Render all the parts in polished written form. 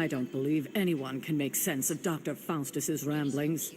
I don't believe anyone can make sense of Dr. Faustus's ramblings.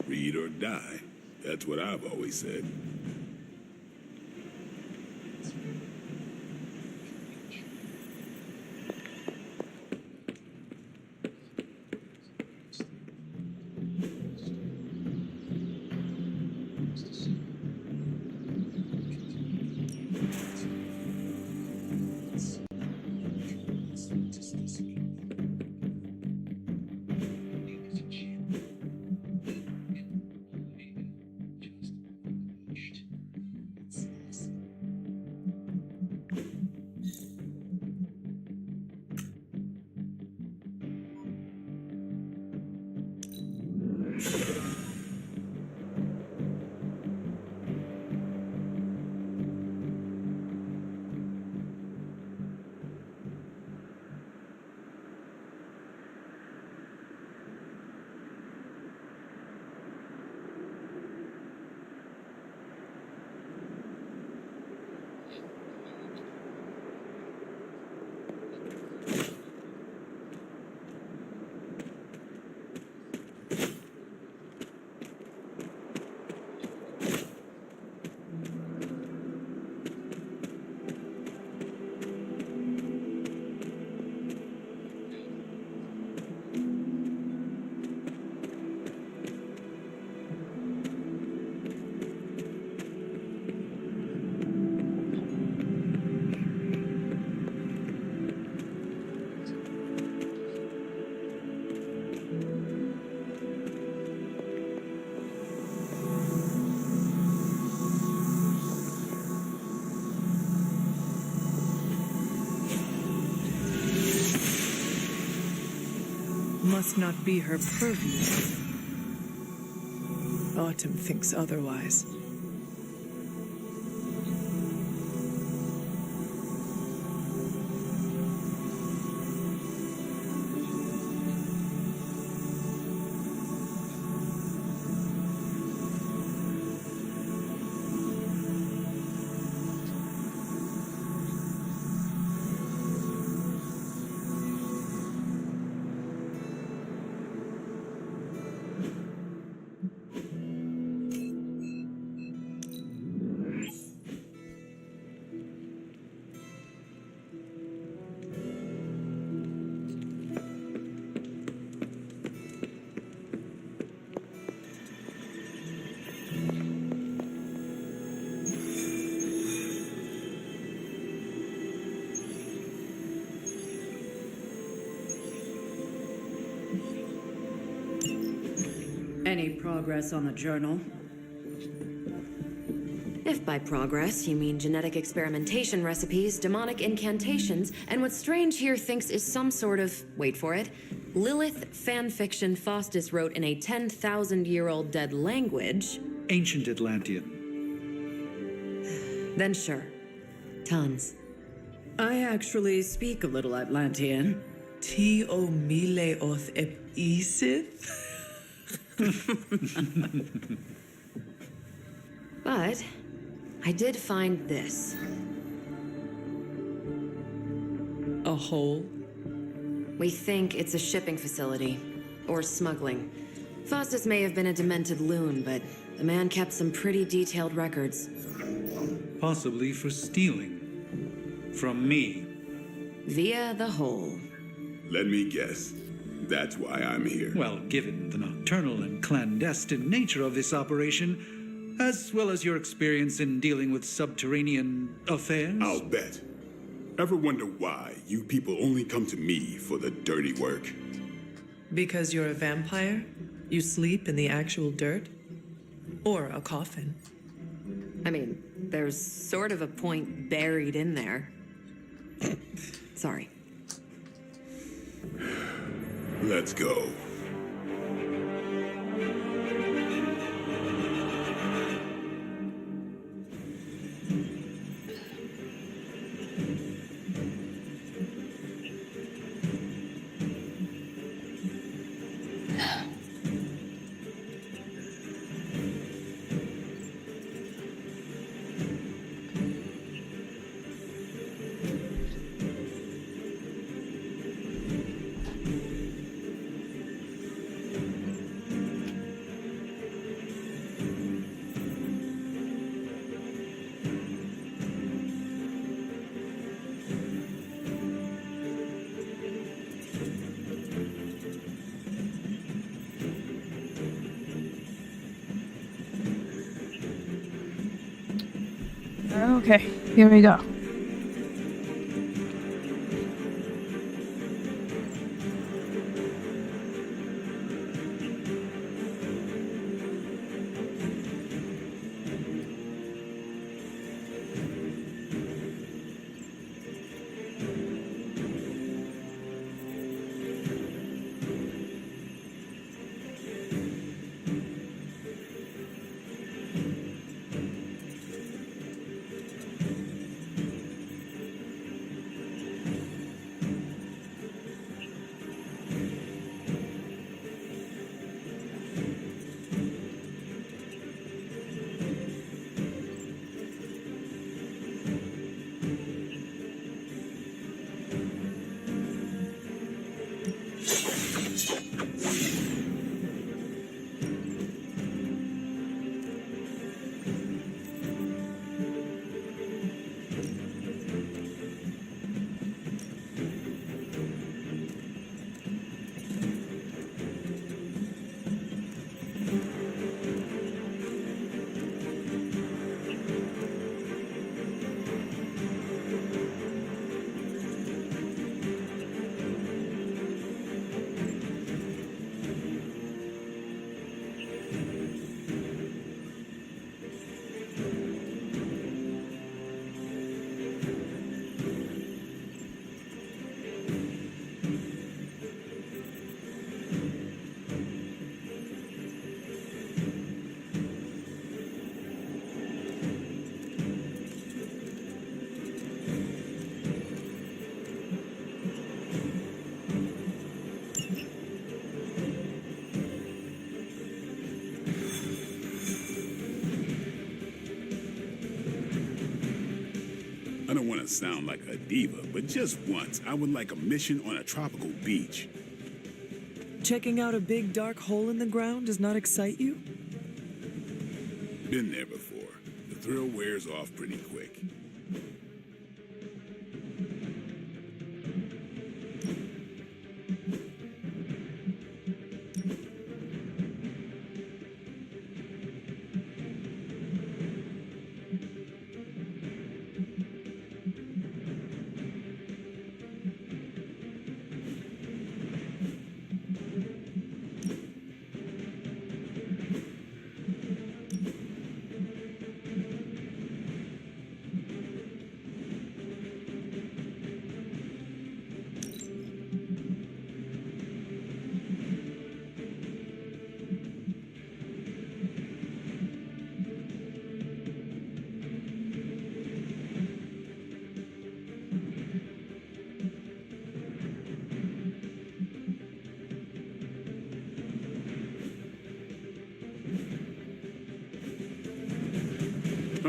Read or die. That's what I've always said. Must not be her purview. Autumn thinks otherwise. Any progress on the journal? If by progress you mean genetic experimentation recipes, demonic incantations, and what Strange here thinks is some sort of, wait for it, Lilith fanfiction Faustus wrote in a 10,000-year-old dead language... Ancient Atlantean. Then sure. Tons. I actually speak a little Atlantean. Ti o mile oth ep isith? But I did find this. A hole? We think it's a shipping facility. Or smuggling. Faustus may have been a demented loon, but the man kept some pretty detailed records. Possibly for stealing. From me. Via the hole. Let me guess. That's why I'm here. Well, given the nocturnal and clandestine nature of this operation, as well as your experience in dealing with subterranean affairs... I'll bet. Ever wonder why you people only come to me for the dirty work? Because you're a vampire? You sleep in the actual dirt? Or a coffin? I mean, there's sort of a point buried in there. Sorry. Let's go. Okay, here we go. I don't want to sound like a diva, but just once, I would like a mission on a tropical beach. Checking out a big dark hole in the ground does not excite you? Been there before. The thrill wears off pretty quick.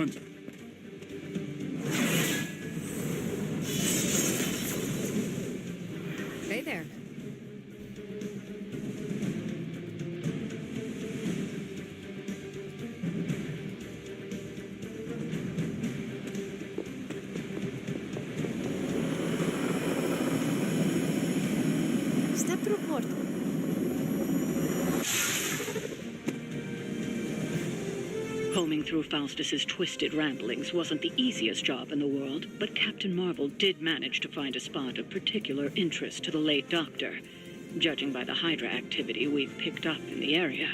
Hunter. Hey there. Step through portal. Combing through Faustus's twisted ramblings wasn't the easiest job in the world, but Captain Marvel did manage to find a spot of particular interest to the late Doctor. Judging by the Hydra activity we've picked up in the area,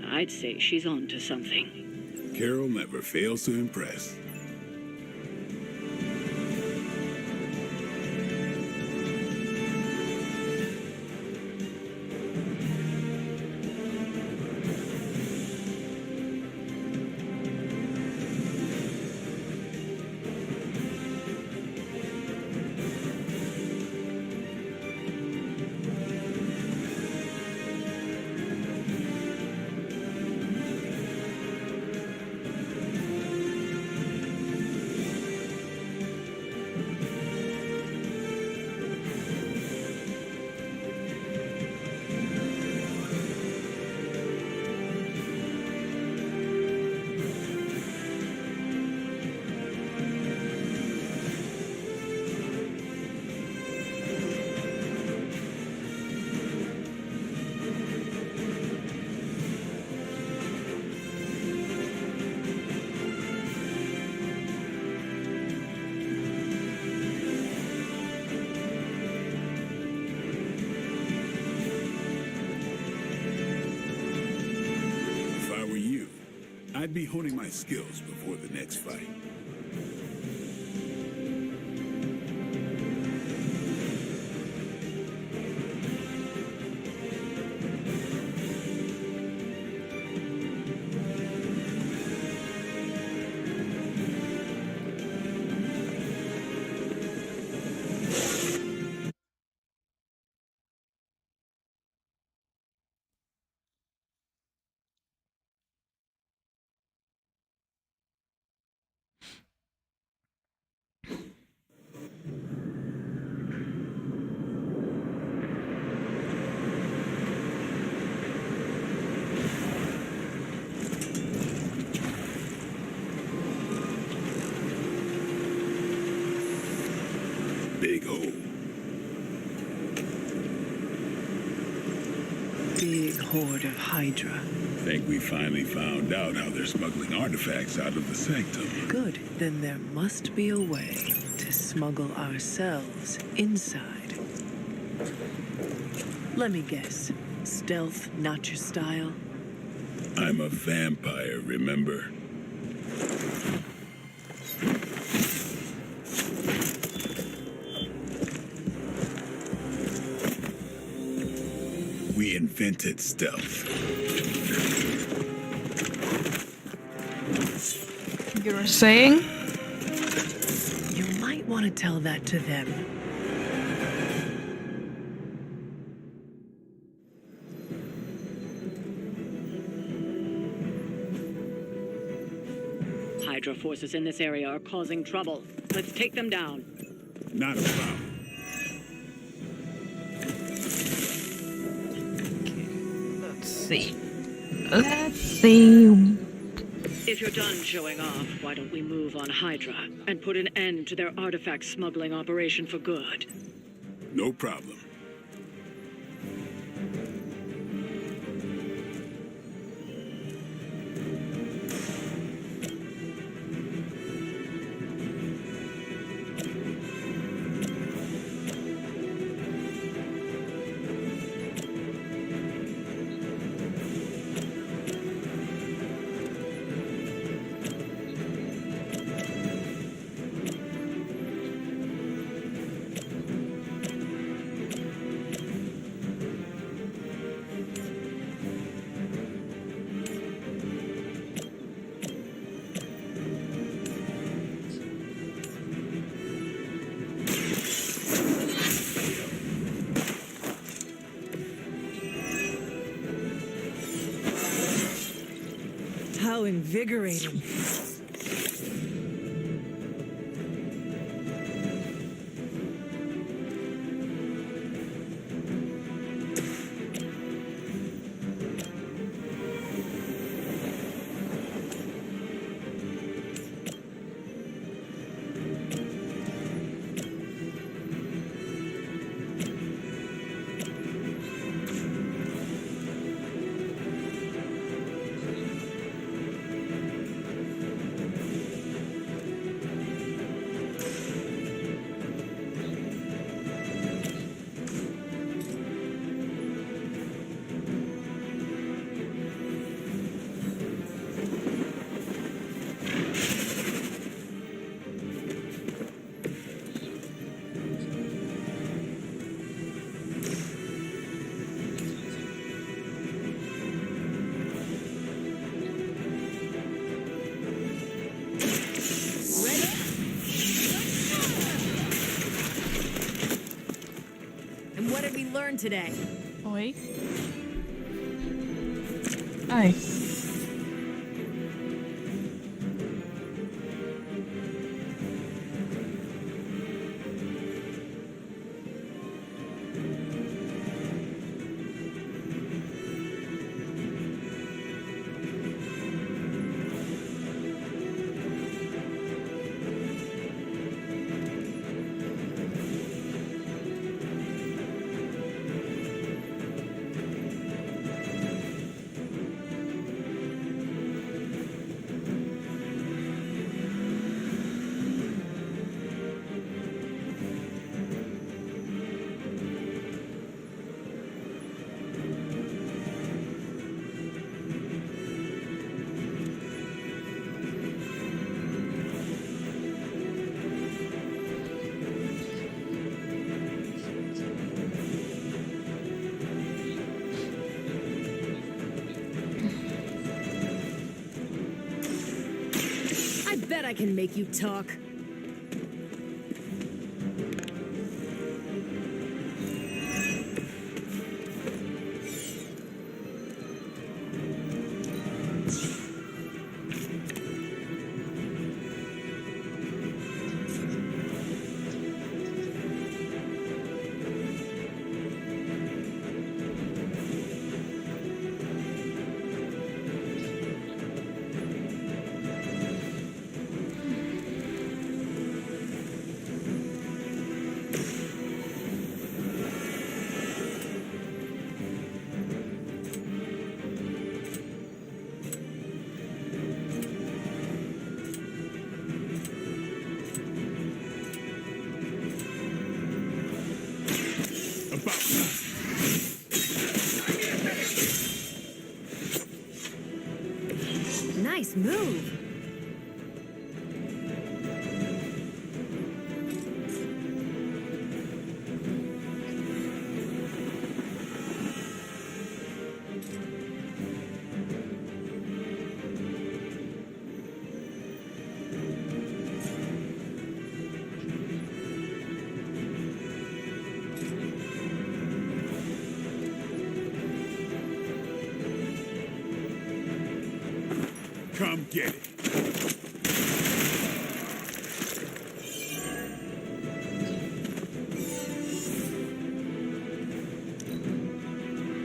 I'd say she's on to something. Carol never fails to impress. I'd be honing my skills before the next fight. Big hole. Big horde of Hydra. Think we finally found out how they're smuggling artifacts out of the sanctum. Good. Then there must be a way to smuggle ourselves inside. Let me guess. Stealth, not your style? I'm a vampire, remember? We invented stealth. You were saying? You might want to tell that to them. Hydra forces in this area are causing trouble. Let's take them down. Not a problem. Let's see. Let's see. If you're done showing off, why don't we move on Hydra and put an end to their artifact smuggling operation for good? No problem. How invigorating. learn today? Oi. Hi. I bet I can make you talk. Nice move. Come get it.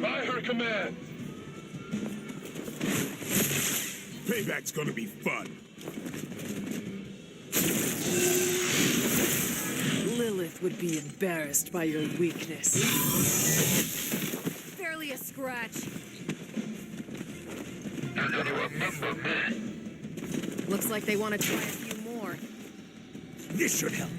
By her command. Payback's gonna be fun. Lilith would be embarrassed by your weakness. Barely a scratch. You're gonna remember me. Looks like they want to try a few more. This should help.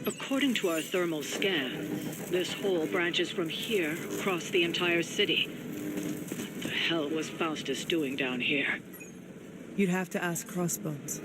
According to our thermal scan, this hole branches from here across the entire city. What the hell was Faustus doing down here? You'd have to ask Crossbones.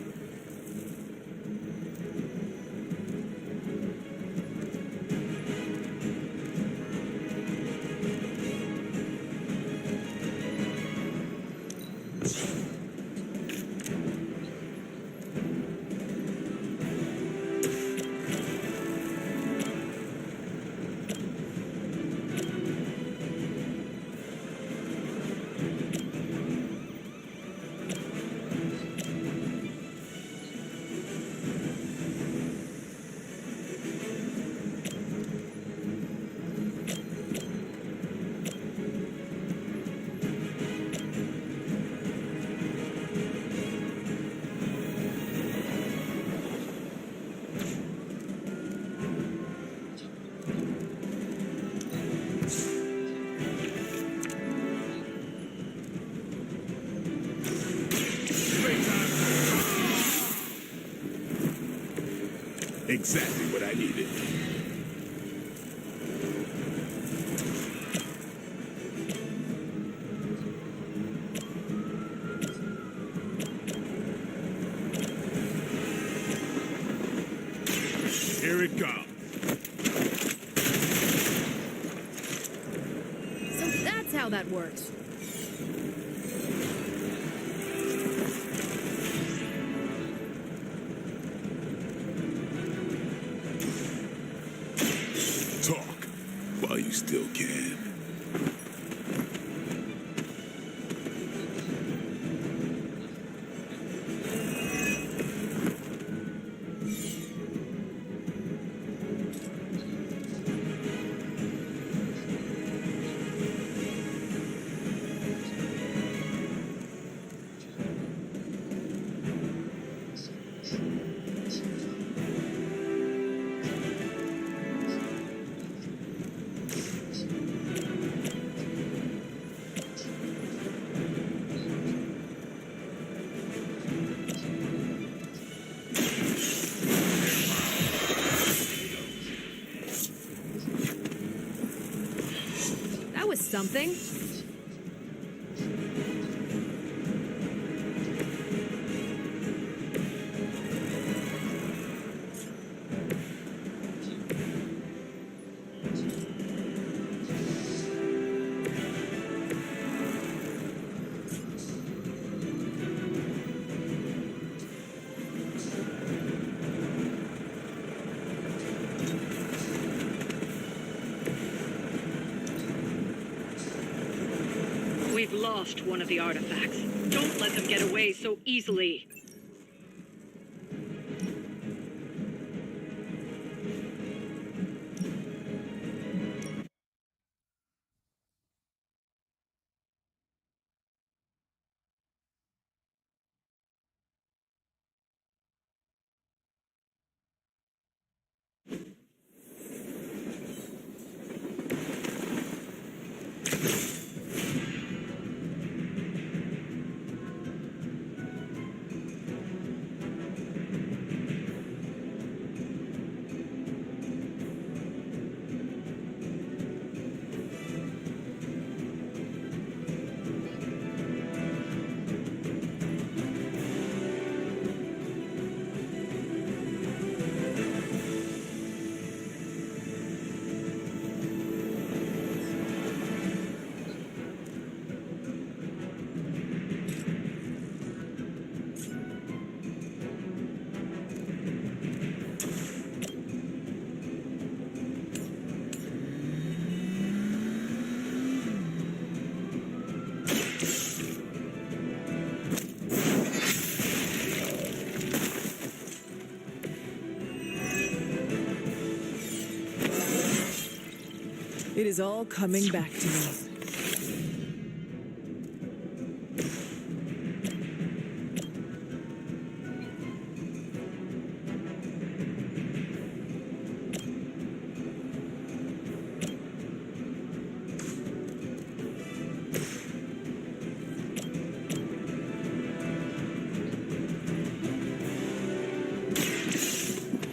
Exactly what I needed. Here it comes. So that's how that works. Talk while you still can. That was something. We've lost one of the artifacts. Don't let them get away so easily. It is all coming back to me.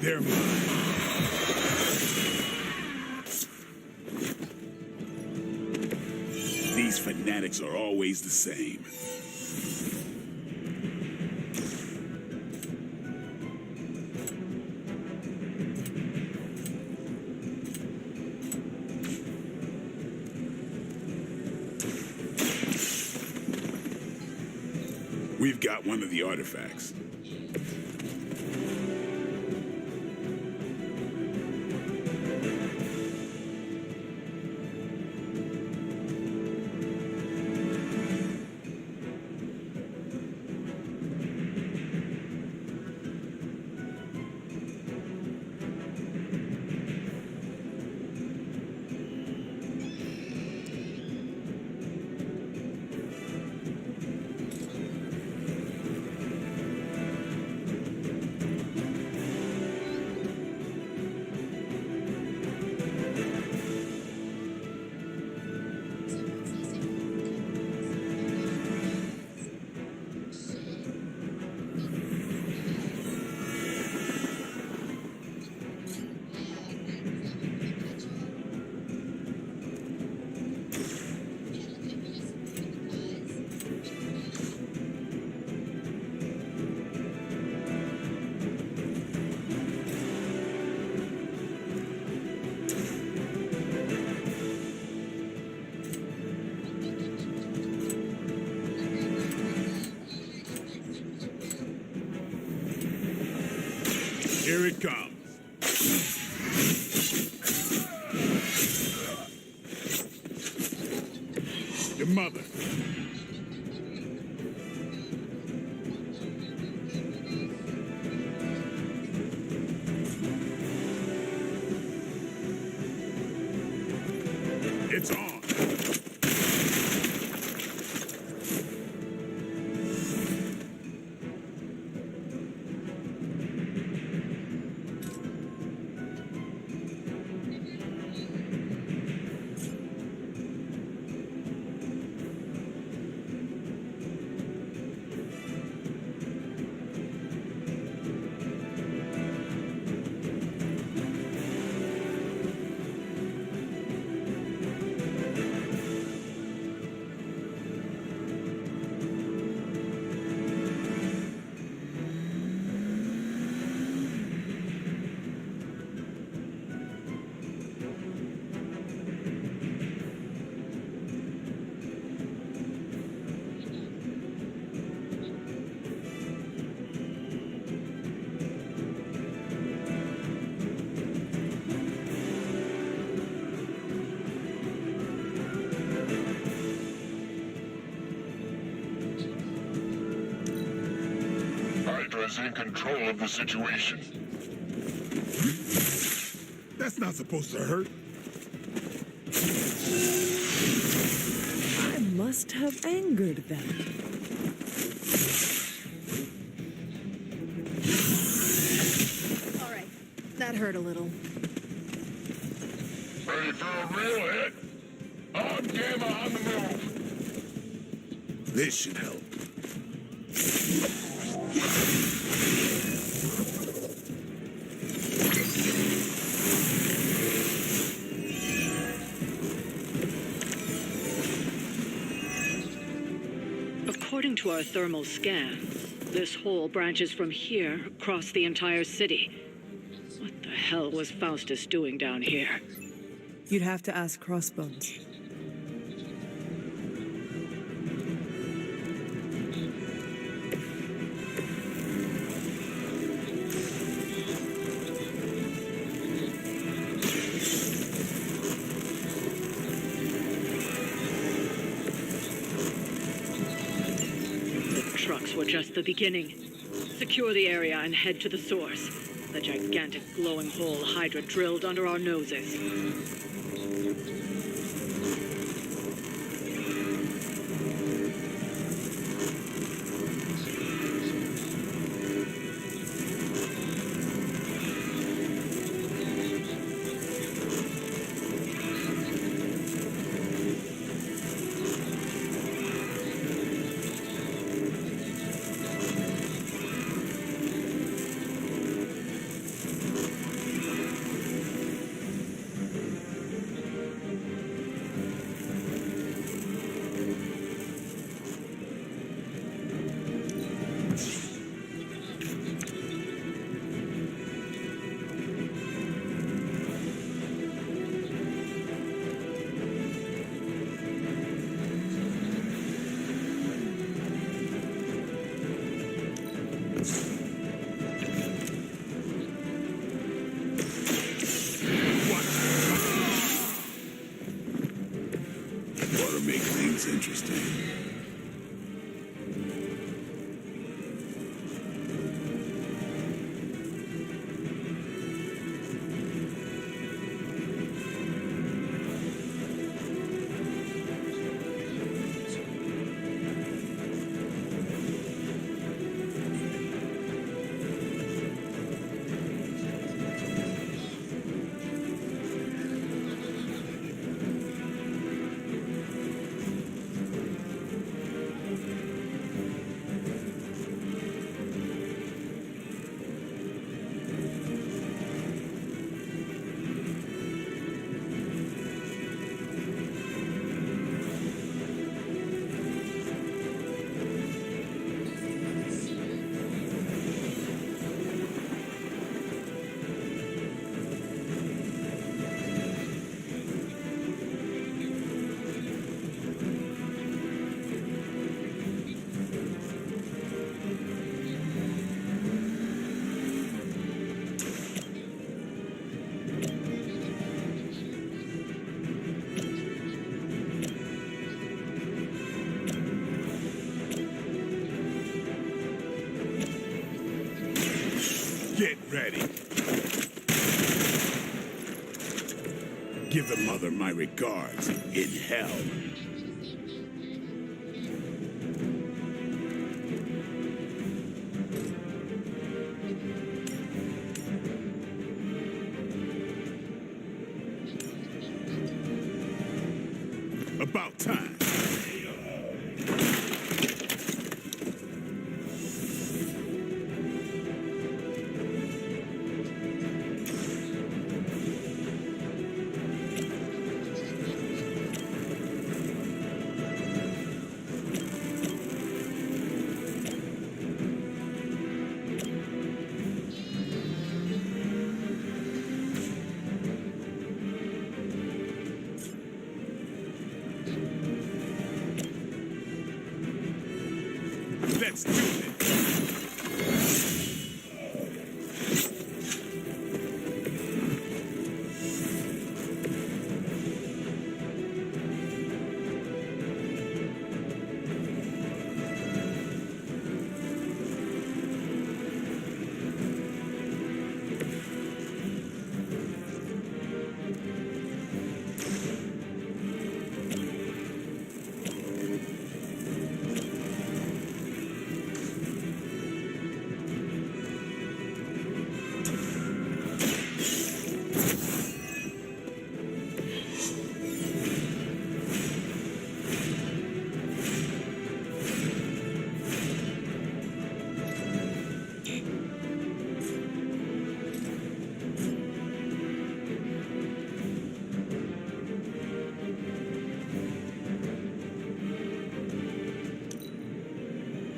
They're mine. These fanatics are always the same. We've got one of the artifacts. Here it comes. Your mother. It's on. Hydra's in control of the situation. That's not supposed to hurt. I must have angered them. All right, that hurt a little. Ready for a real hit? On Gamma on the move. This should help. According to our thermal scans, this hole branches from here across the entire city. What the hell was Faustus doing down here? You'd have to ask Crossbones. The trucks were just the beginning. Secure the area and head to the source. The gigantic glowing hole Hydra drilled under our noses. Get ready. Give the mother my regards in hell. About time. Let's do it.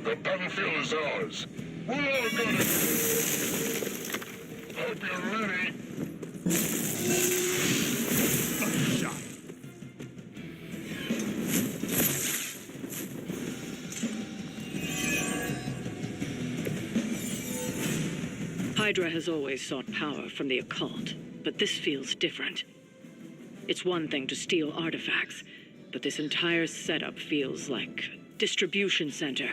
The battlefield is ours. We're all gonna... Hope you're ready. Shot. Hydra has always sought power from the occult, but this feels different. It's one thing to steal artifacts, but this entire setup feels like distribution center.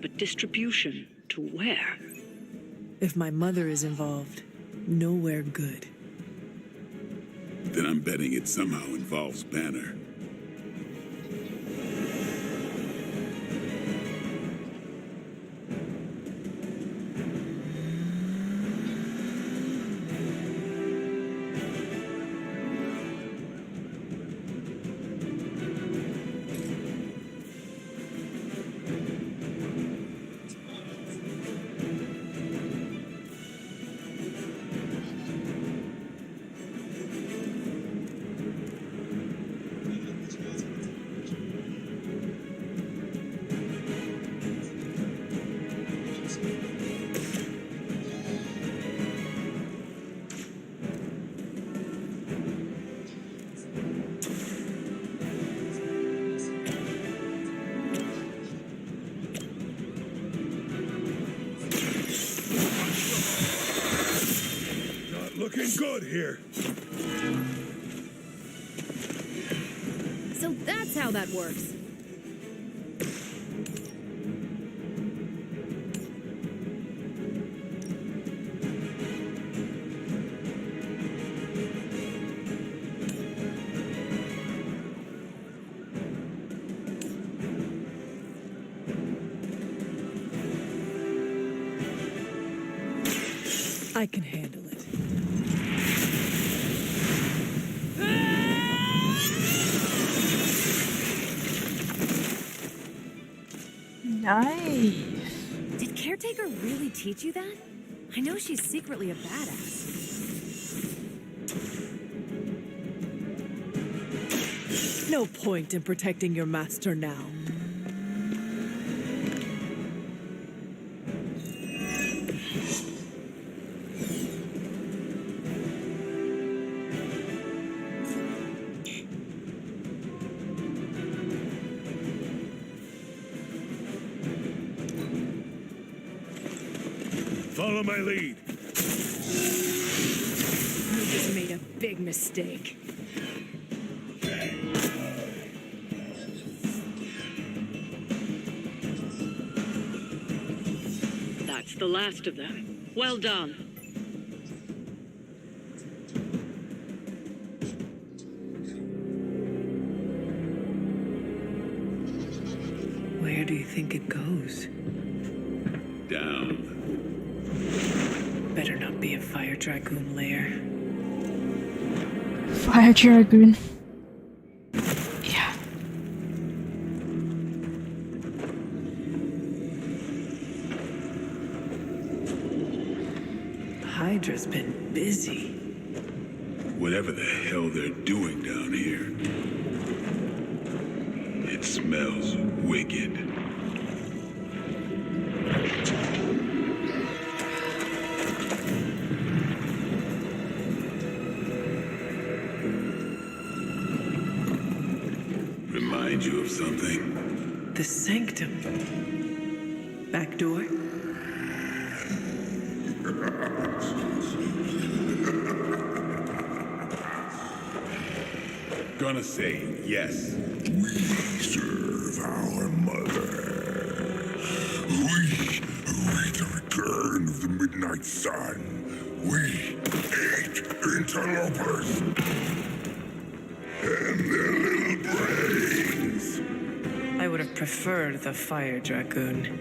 But distribution to where? If my mother is involved, nowhere good. Then I'm betting it somehow involves Banner. Looking good here. So that's how that works. I can handle it. Nice. Did Caretaker really teach you that? I know she's secretly a badass. No point in protecting your master now. Follow my lead. You just made a big mistake. That's the last of them. Well done. you think it goes? Down. Better not be a fire dragoon lair. Fire Dragoon. Yeah. Hydra's been busy. Whatever the hell they're doing down here. It smells wicked. Remind you of something? The sanctum. Back door? Gonna say yes. We serve our mother. We await the return of the midnight sun. We ate interlopers and their little brains. I would have preferred the fire dragoon.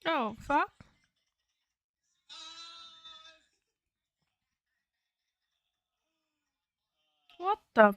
Oh, fuck. What the?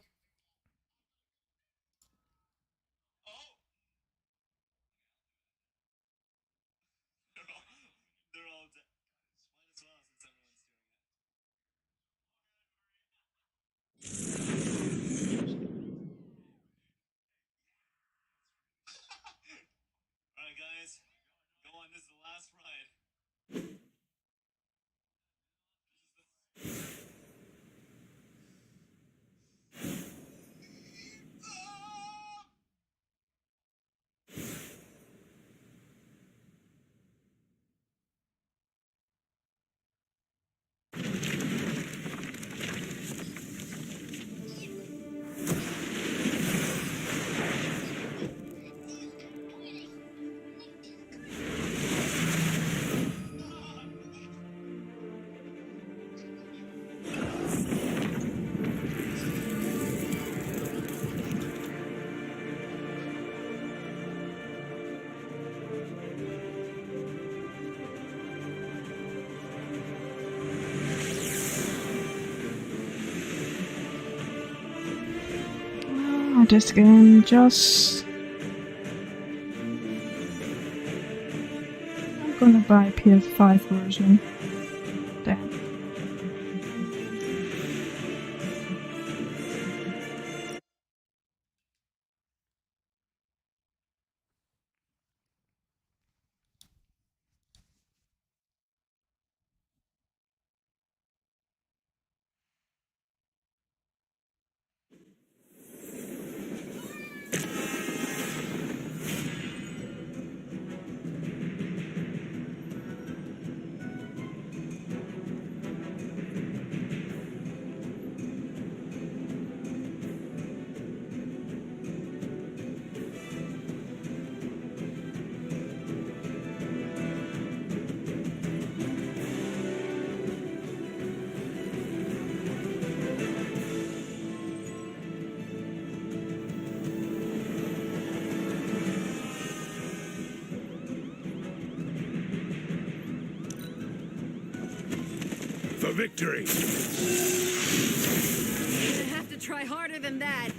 This game just... I'm gonna buy PS5 version. Then. For victory! You'd have to try harder than that.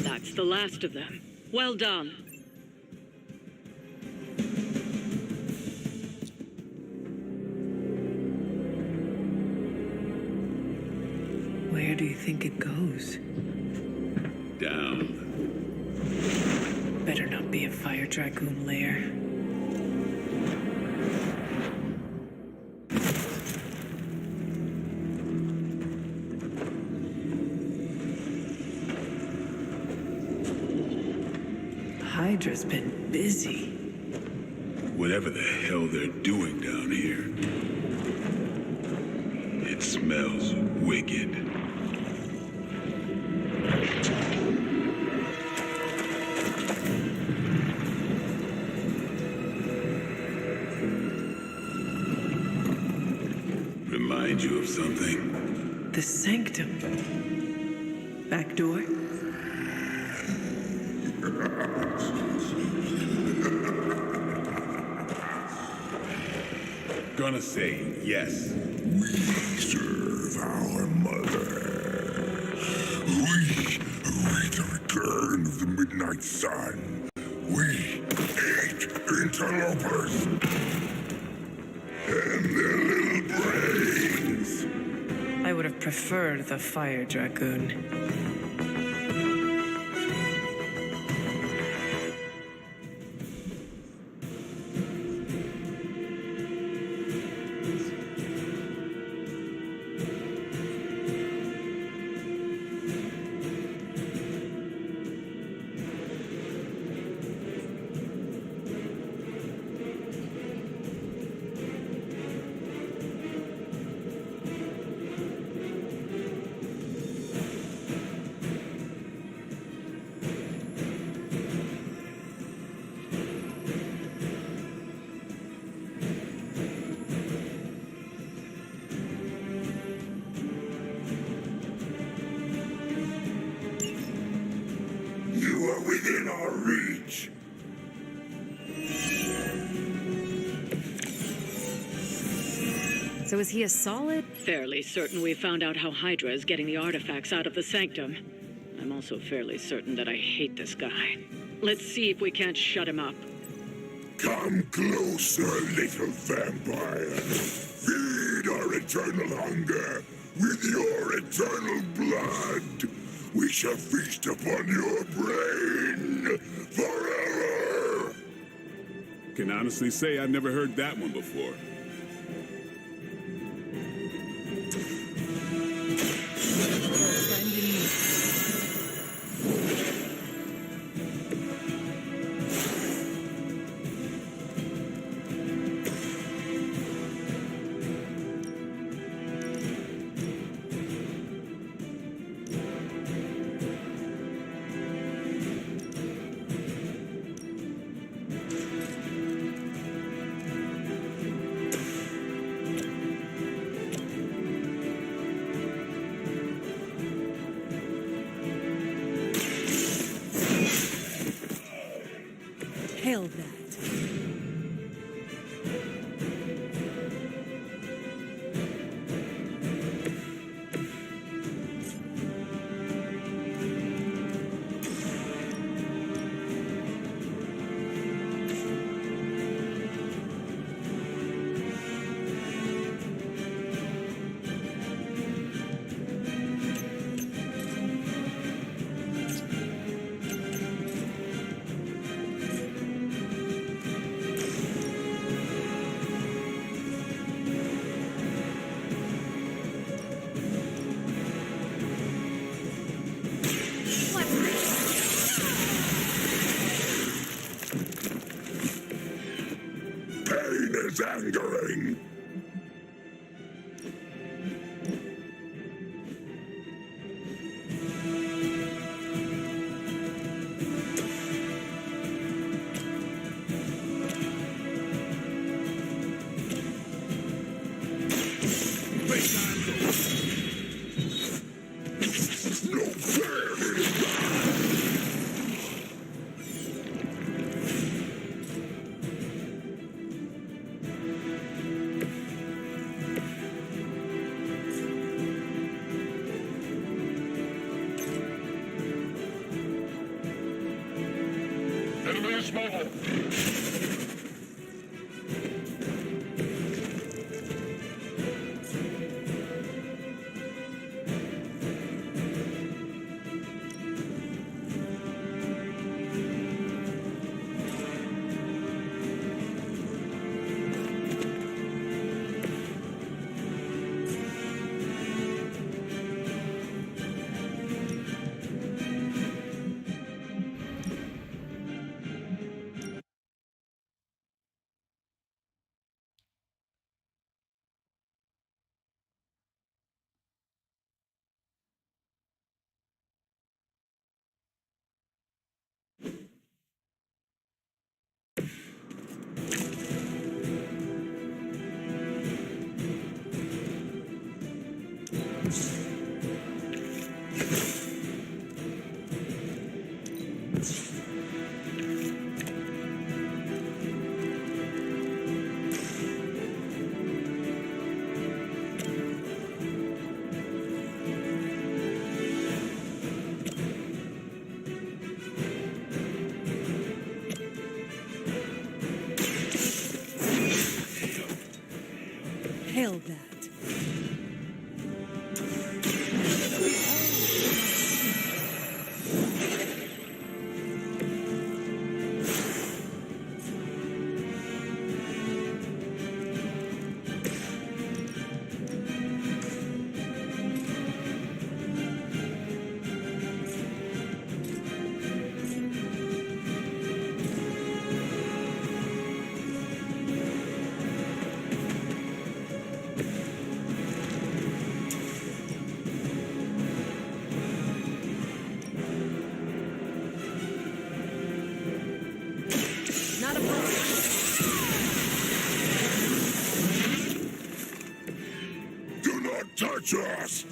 That's the last of them. Well done. Where do you think it goes? Down. Better not be a fire dragoon lair. The Hydra's been busy. Whatever the hell they're doing down here. It smells wicked. Remind you of something? The sanctum. Back door? Gonna say yes. We serve our mother. We await the return of the midnight sun. We ate interlopers and their little brains. I would have preferred the fire dragoon. You are within our reach. So is he a solid? Fairly certain we found out how Hydra is getting the artifacts out of the sanctum. I'm also fairly certain that I hate this guy. Let's see if we can't shut him up. Come closer, little vampire. Feed our eternal hunger with your eternal blood. We shall feast upon your brain forever. Can honestly say I've never heard that one before. Hail that. Pain is angering. No fair. Enemy is mobile. Hail that. Not a problem. Do not touch us!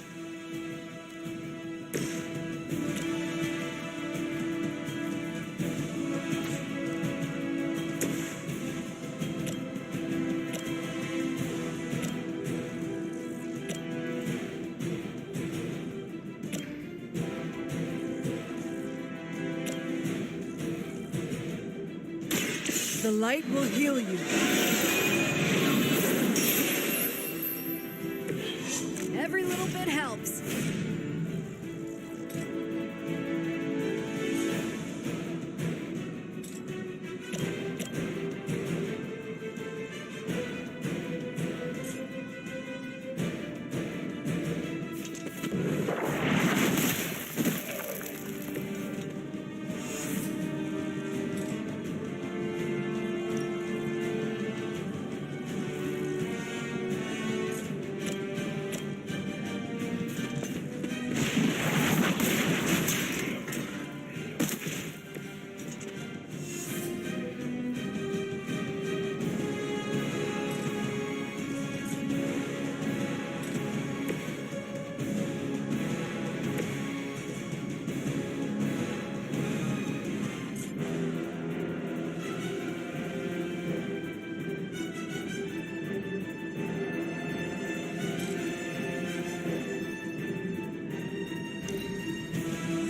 The light will heal you. Every little bit helps.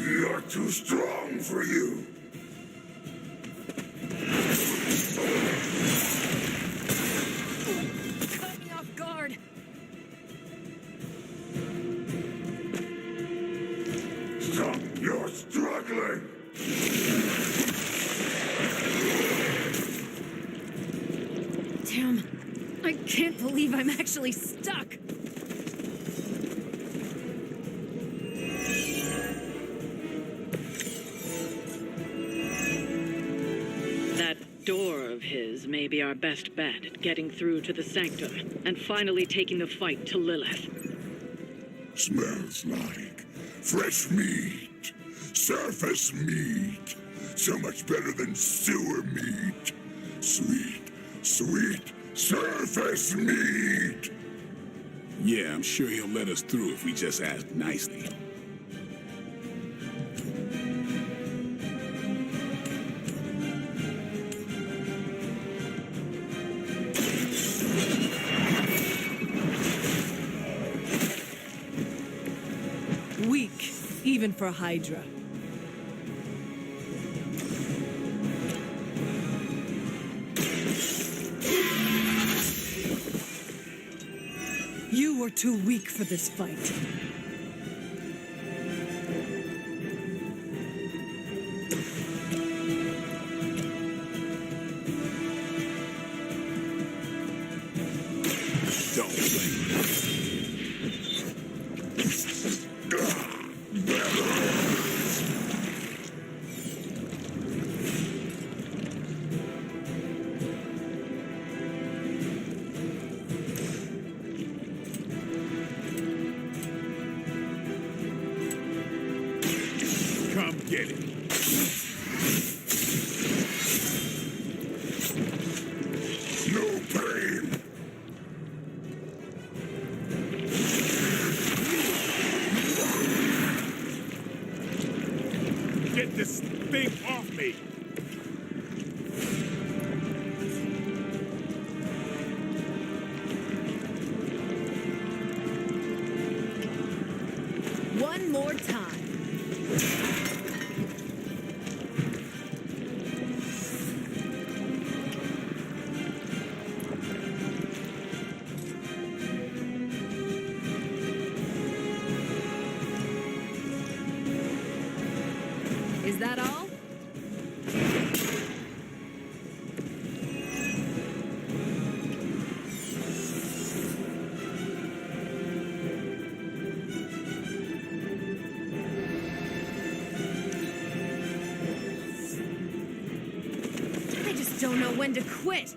You're too strong for you. Caught me off guard. Stop, you're struggling. Damn. I can't believe I'm actually stuck. That door of his may be our best bet at getting through to the sanctum and finally taking the fight to Lilith. Smells like fresh meat. Surface meat. So much better than sewer meat. Sweet, sweet surface meat. Yeah, I'm sure he'll let us through if we just ask nicely. Weak, even for Hydra. You were too weak for this fight. Don't blame me. Come get it. Get this thing off me! One more time. Is that all? I just don't know when to quit.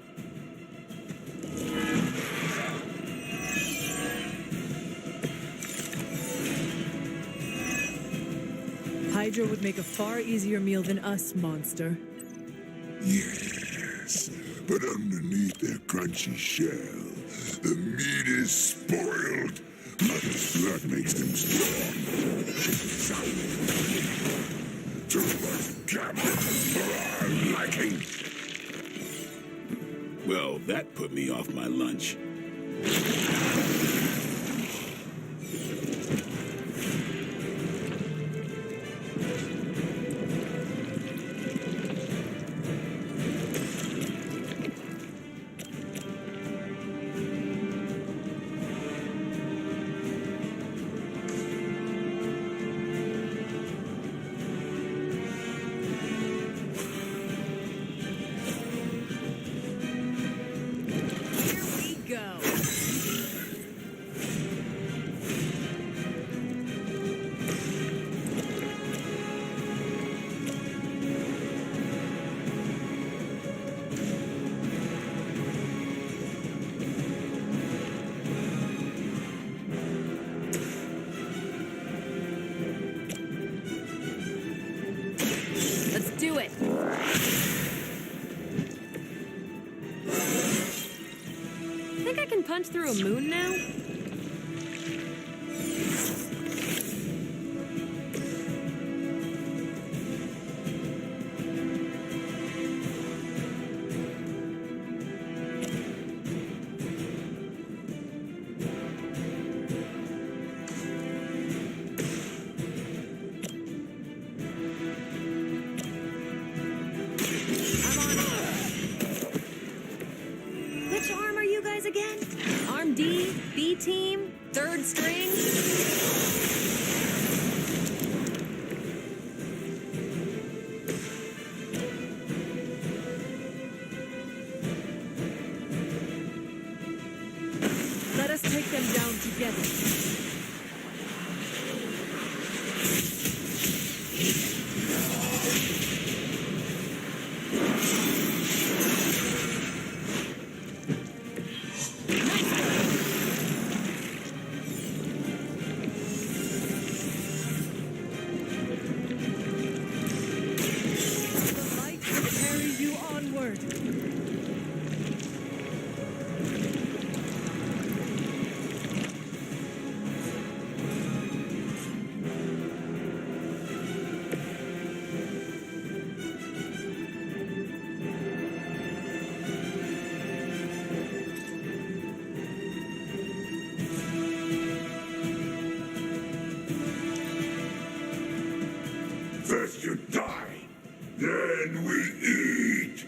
Hydra would make a far easier meal than us, monster. Yes, but underneath their crunchy shell, the meat is spoiled. That makes them strong. Too much gambling for our liking. Well, that put me off my lunch. Go. Let's do it. Think I can punch through a moon now? Which arm are you guys again? Arm D, B team, third string? Let us take them down together. The light will carry you onward. First you die, then we eat.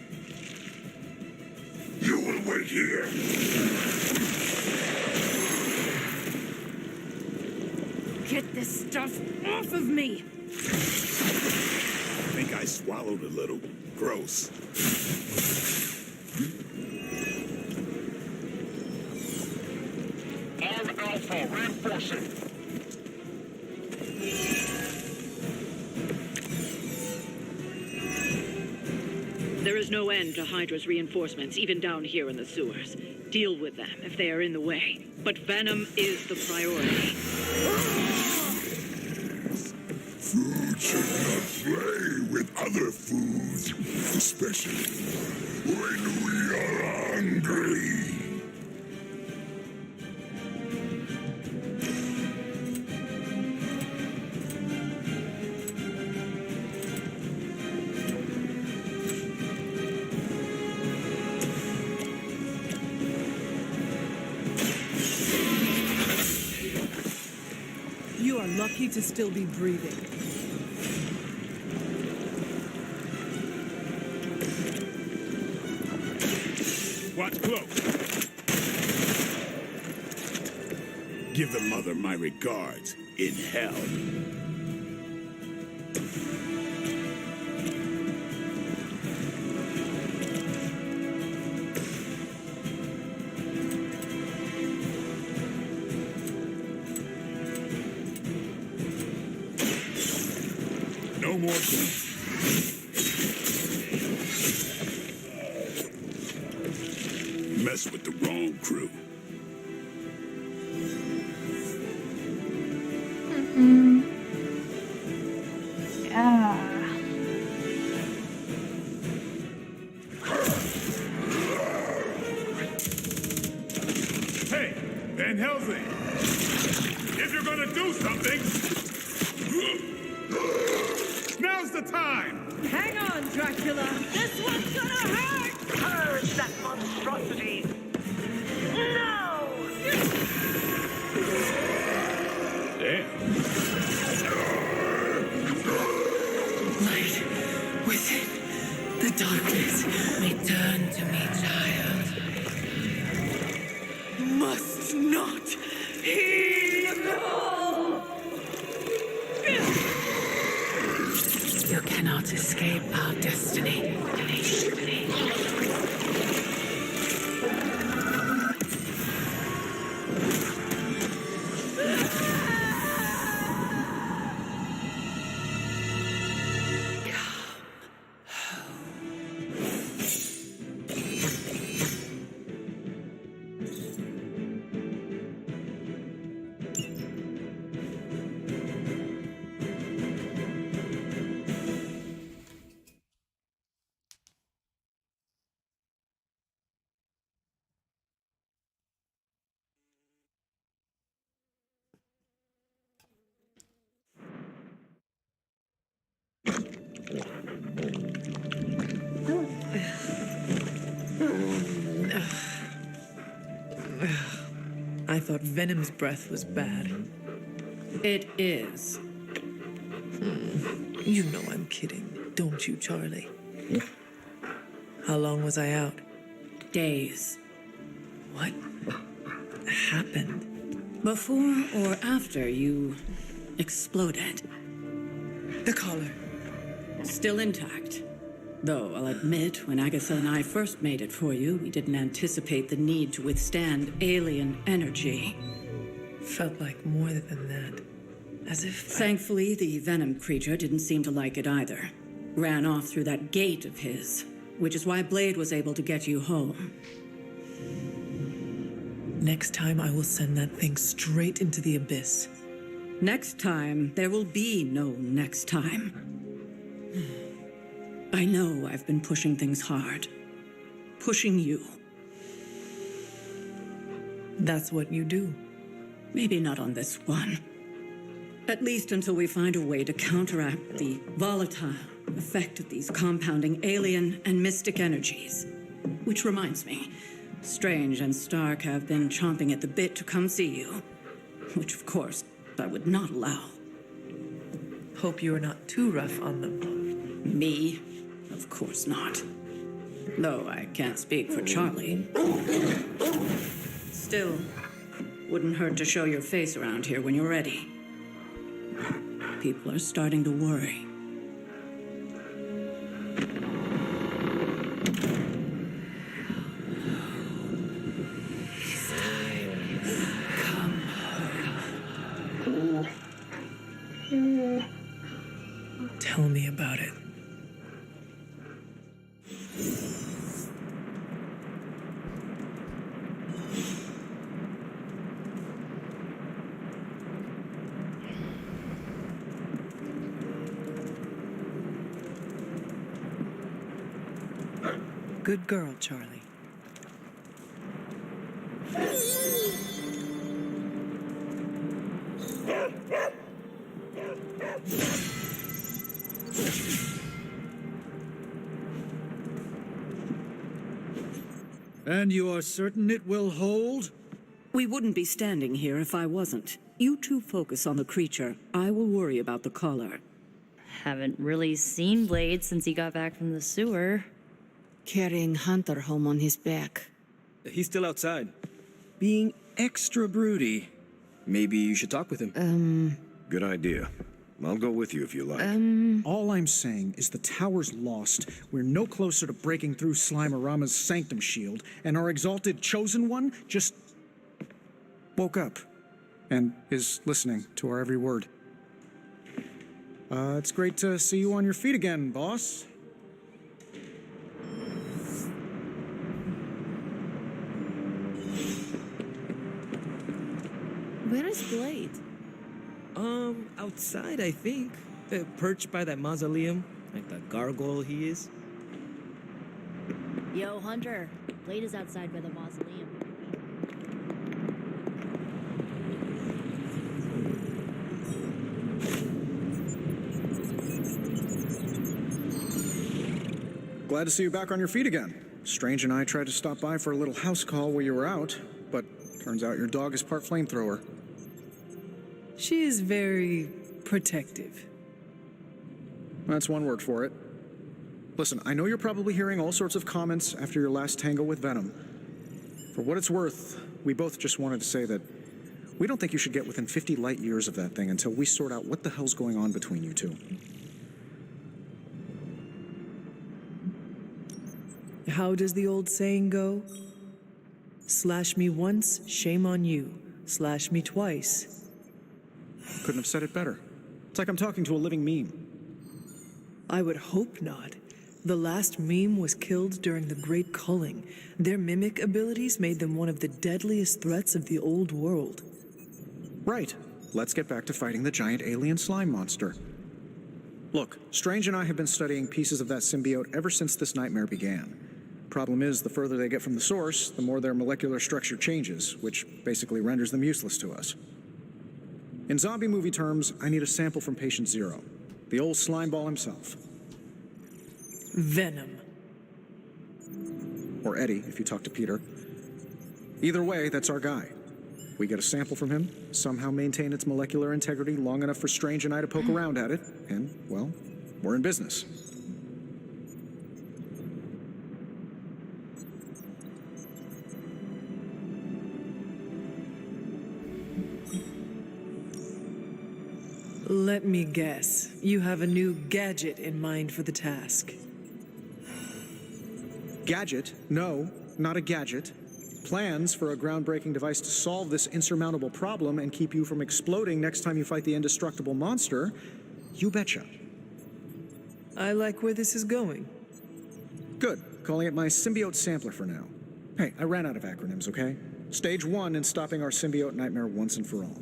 You will wait here. Get this stuff off of me! I think I swallowed a little. Gross. Arm Alpha reinforcing. There is no end to Hydra's reinforcements, even down here in the sewers. Deal with them if they are in the way. But Venom is the priority. Food should not play with other foods, especially when we are hungry. You are lucky to still be breathing. Watch close. Give the mother my regards in hell. No more guns. Mess with the wrong crew. Yeah. Hey, Van Helsing! If you're gonna do something, now's the time! Hang on, Dracula! This one's gonna hurt! Purge that monstrosity! No! Damn. Light within the darkness, return to me, child. Must not heed the call. You cannot escape our destiny. I thought Venom's breath was bad. It is. You know I'm kidding, don't you, Charlie? How long was I out? Days. What happened? Before or after you exploded. The collar. Still intact. Though, I'll admit, when Agatha and I first made it for you, we didn't anticipate the need to withstand alien energy. Felt like more than that. As if Thankfully, the venom creature didn't seem to like it either. Ran off through that gate of his, which is why Blade was able to get you home. Next time I will send that thing straight into the abyss. Next time, there will be no next time. I know I've been pushing things hard. Pushing you. That's what you do. Maybe not on this one. At least until we find a way to counteract the volatile effect of these compounding alien and mystic energies. Which reminds me, Strange and Stark have been chomping at the bit to come see you. Which, of course, I would not allow. Hope you are not too rough on them. Me? Of course not. Though I can't speak for Charlie. Still, wouldn't hurt to show your face around here when you're ready. People are starting to worry. Tell me about it. Good girl, Charlie. And you are certain it will hold? We wouldn't be standing here if I wasn't. You two focus on the creature. I will worry about the collar. Haven't really seen Blade since he got back from the sewer. Carrying Hunter home on his back. He's still outside. Being extra broody. Maybe you should talk with him. Good idea. I'll go with you if you like. All I'm saying is the tower's lost. We're no closer to breaking through Slimerama's sanctum shield, and our exalted chosen one just woke up and is listening to our every word. It's great to see you on your feet again, boss. Where is Blade? Outside, I think. Perched by that mausoleum, like the gargoyle he is. Yo, Hunter. Blade is outside by the mausoleum. Glad to see you back on your feet again. Strange and I tried to stop by for a little house call while you were out, but turns out your dog is part flamethrower. She is very protective. That's one word for it. Listen, I know you're probably hearing all sorts of comments after your last tango with Venom. For what it's worth, we both just wanted to say that we don't think you should get within 50 light years of that thing until we sort out what the hell's going on between you two. How does the old saying go? Slash me once, shame on you. Slash me twice. Couldn't have said it better. It's like I'm talking to a living meme. I would hope not. The last meme was killed during the Great Culling. Their mimic abilities made them one of the deadliest threats of the old world. Right. Let's get back to fighting the giant alien slime monster. Look, Strange and I have been studying pieces of that symbiote ever since this nightmare began. Problem is, the further they get from the source, the more their molecular structure changes, which basically renders them useless to us. In zombie movie terms, I need a sample from Patient Zero, the old slime ball himself. Venom. Or Eddie, if you talk to Peter. Either way, that's our guy. We get a sample from him, somehow maintain its molecular integrity long enough for Strange and I to poke around at it, and, well, we're in business. Let me guess. You have a new gadget in mind for the task. Gadget? No, not a gadget. Plans for a groundbreaking device to solve this insurmountable problem and keep you from exploding next time you fight the indestructible monster? You betcha. I like where this is going. Good. Calling it my symbiote sampler for now. Hey, I ran out of acronyms, okay? Stage 1 in stopping our symbiote nightmare once and for all.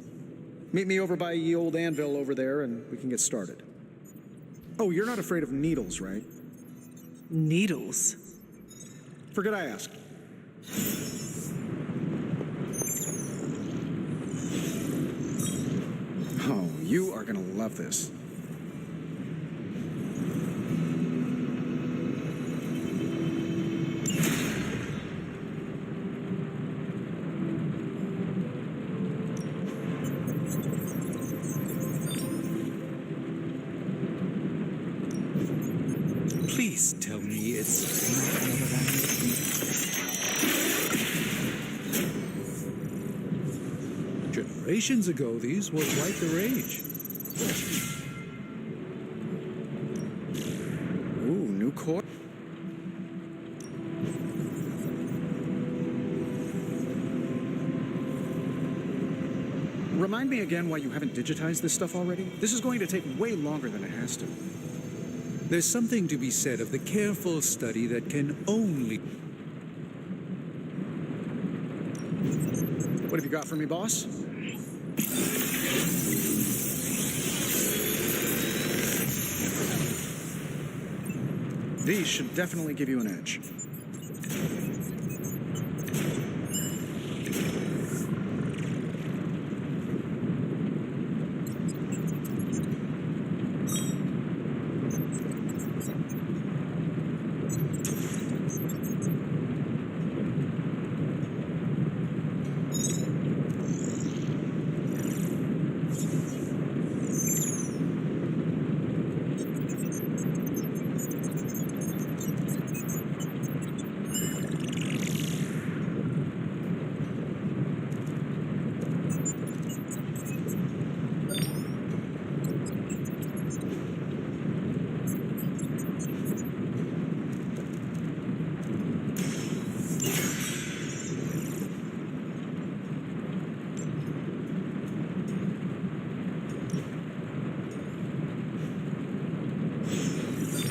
Meet me over by ye old anvil over there and we can get started. Oh, you're not afraid of needles, right? Needles? Forget I asked. Oh, you are gonna love this. Please tell me it's not another one. Generations ago, these were quite the rage. Ooh, new core. Remind me again why you haven't digitized this stuff already? This is going to take way longer than it has to. There's something to be said of the careful study that can only... What have you got for me, boss? These should definitely give you an edge.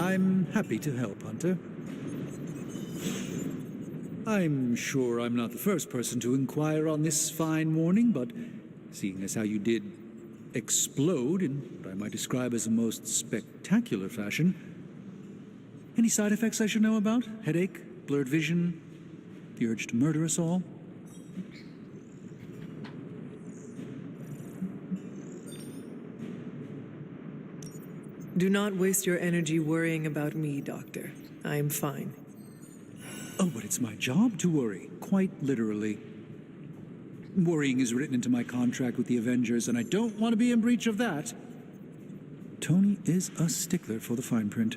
I'm happy to help, Hunter. I'm sure I'm not the first person to inquire on this fine morning, but seeing as how you did explode in what I might describe as a most spectacular fashion, any side effects I should know about? Headache, blurred vision, the urge to murder us all? Do not waste your energy worrying about me, Doctor. I am fine. Oh, but it's my job to worry, quite literally. Worrying is written into my contract with the Avengers, and I don't want to be in breach of that. Tony is a stickler for the fine print.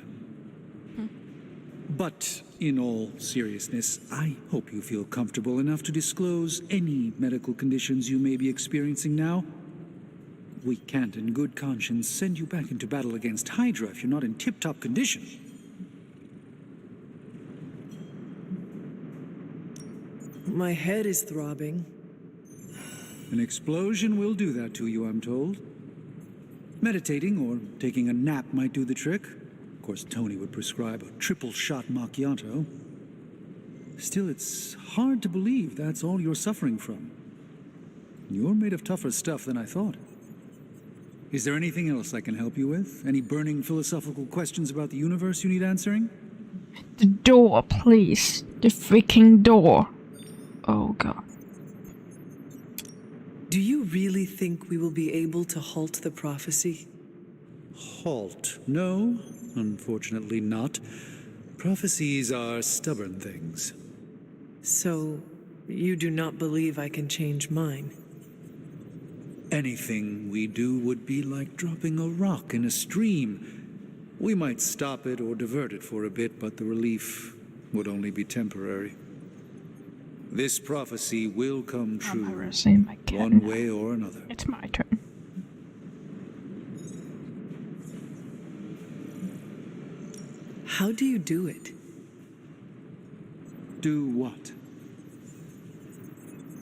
But in all seriousness, I hope you feel comfortable enough to disclose any medical conditions you may be experiencing now. We can't in good conscience send you back into battle against Hydra if you're not in tip-top condition. My head is throbbing. An explosion will do that to you, I'm told. Meditating or taking a nap might do the trick. Of course, Tony would prescribe a triple-shot macchiato. Still, it's hard to believe that's all you're suffering from. You're made of tougher stuff than I thought. Is there anything else I can help you with? Any burning philosophical questions about the universe you need answering? The door, please. The freaking door. Oh god. Do you really think we will be able to halt the prophecy? Halt? No, unfortunately not. Prophecies are stubborn things. So, you do not believe I can change mine? Anything we do would be like dropping a rock in a stream. We might stop it or divert it for a bit, but the relief would only be temporary. This prophecy will come true, one way or another. It's my turn. How do you do it? Do what?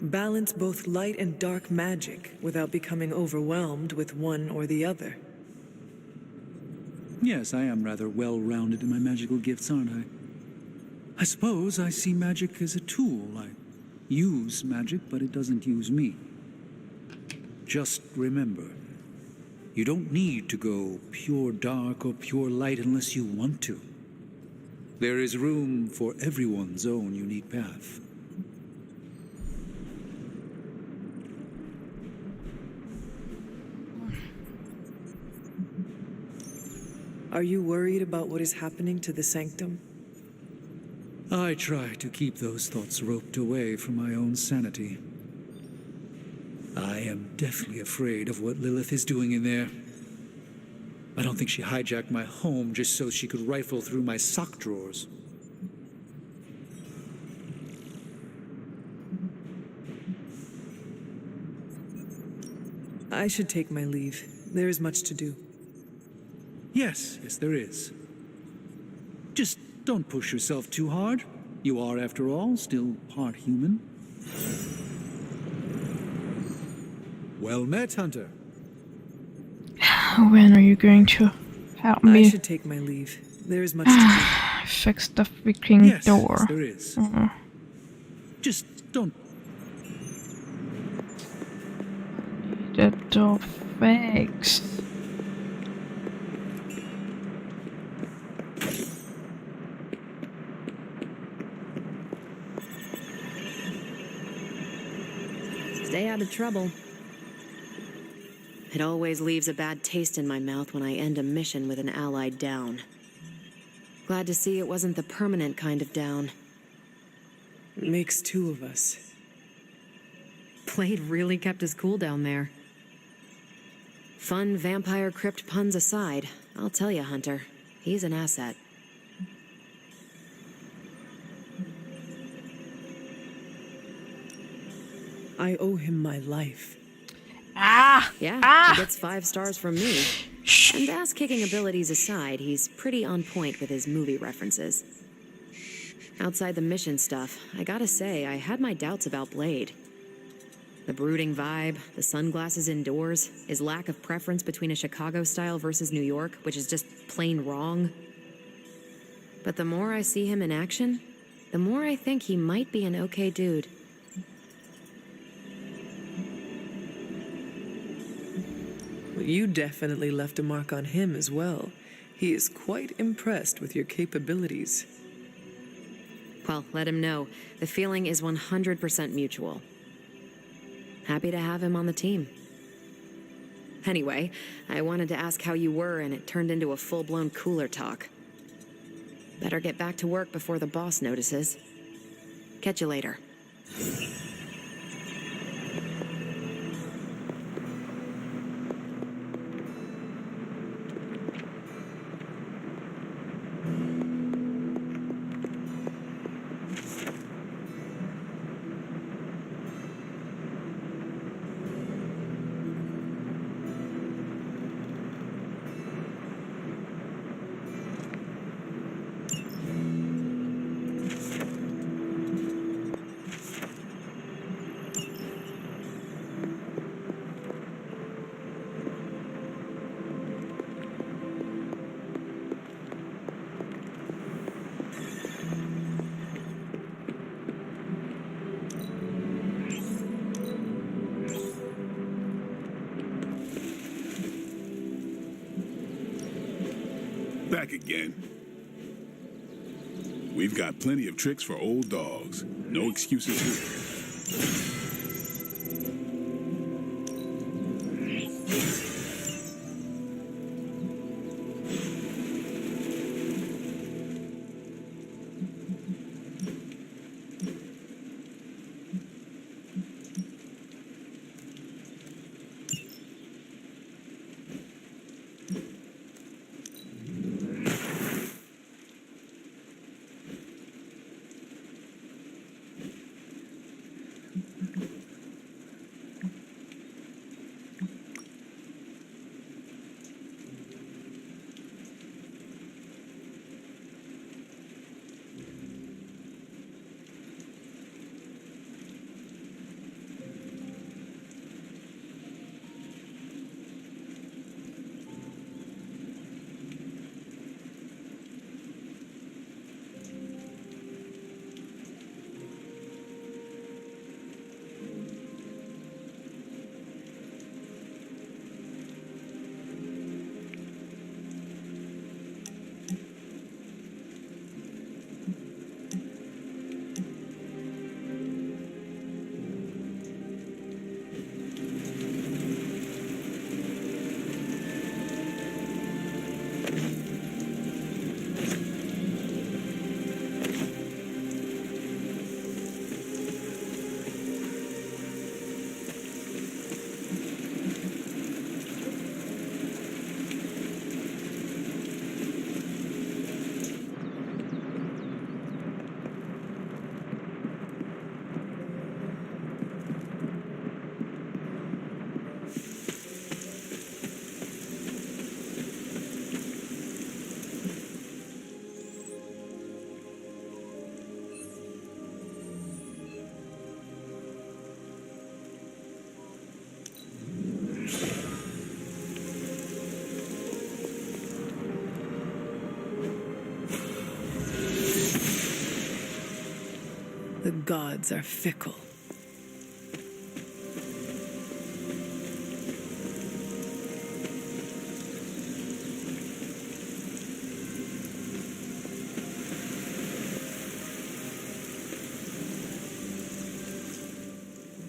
Balance both light and dark magic without becoming overwhelmed with one or the other. Yes, I am rather well-rounded in my magical gifts, aren't I? I suppose I see magic as a tool. I use magic, but it doesn't use me. Just remember, you don't need to go pure dark or pure light unless you want to. There is room for everyone's own unique path. Are you worried about what is happening to the Sanctum? I try to keep those thoughts roped away from my own sanity. I am deathly afraid of what Lilith is doing in there. I don't think she hijacked my home just so she could rifle through my sock drawers. I should take my leave. There is much to do. Yes, there is. Just don't push yourself too hard. You are, after all, still part human. Well met, Hunter. When are you going to help me? I should take my leave. There is much to do. Fix the freaking door. Yes, there is. Just don't. The door fixed. Stay out of trouble. It always leaves a bad taste in my mouth when I end a mission with an ally down. Glad to see it wasn't the permanent kind of down. Makes two of us. Blade really kept his cool down there. Fun vampire crypt puns aside, I'll tell you, Hunter, he's an asset. I owe him my life. Yeah, he gets 5 stars from me. And ass-kicking abilities aside, he's pretty on point with his movie references. Outside the mission stuff, I gotta say, I had my doubts about Blade. The brooding vibe, the sunglasses indoors, his lack of preference between a Chicago style versus New York, which is just plain wrong. But the more I see him in action, the more I think he might be an okay dude. Well, you definitely left a mark on him as well. He is quite impressed with your capabilities. Well, let him know. The feeling is 100% mutual. Happy to have him on the team. Anyway, I wanted to ask how you were, and it turned into a full-blown cooler talk. Better get back to work before the boss notices. Catch you later. Back again. We've got plenty of tricks for old dogs. No excuses here. The gods are fickle.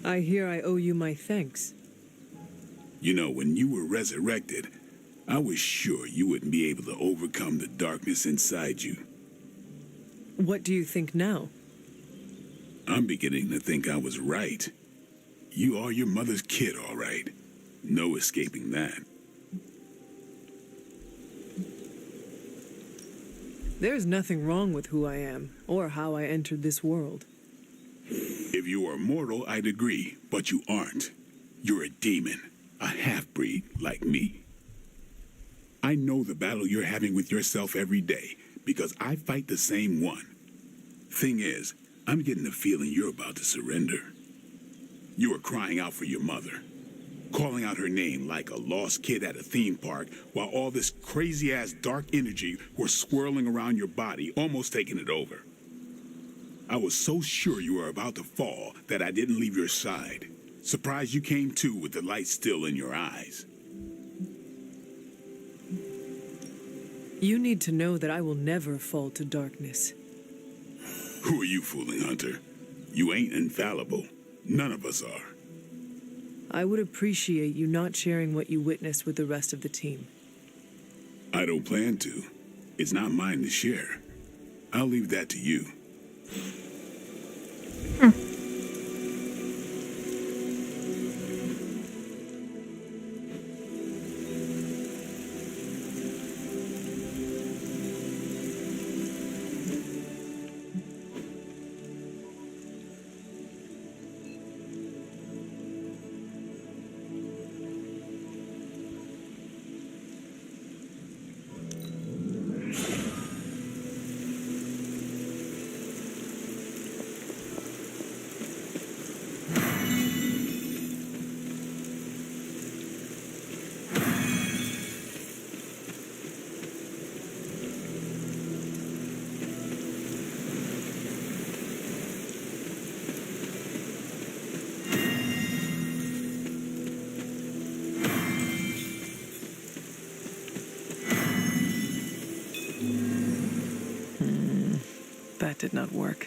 I hear I owe you my thanks. You know, when you were resurrected, I was sure you wouldn't be able to overcome the darkness inside you. What do you think now? I'm beginning to think I was right. You are your mother's kid, all right. No escaping that. There's nothing wrong with who I am, or how I entered this world. If you are mortal, I'd agree, but you aren't. You're a demon, a half-breed like me. I know the battle you're having with yourself every day, because I fight the same one. Thing is, I'm getting the feeling you're about to surrender. You are crying out for your mother. calling out her name like a lost kid at a theme park while all this crazy-ass dark energy was swirling around your body, almost taking it over. I was so sure you were about to fall that I didn't leave your side. Surprised you came to with the light still in your eyes. You need to know that I will never fall to darkness. Who are you fooling, Hunter? You ain't infallible. None of us are. I would appreciate you not sharing what you witnessed with the rest of the team. I don't plan to. It's not mine to share. I'll leave that to you. That did not work.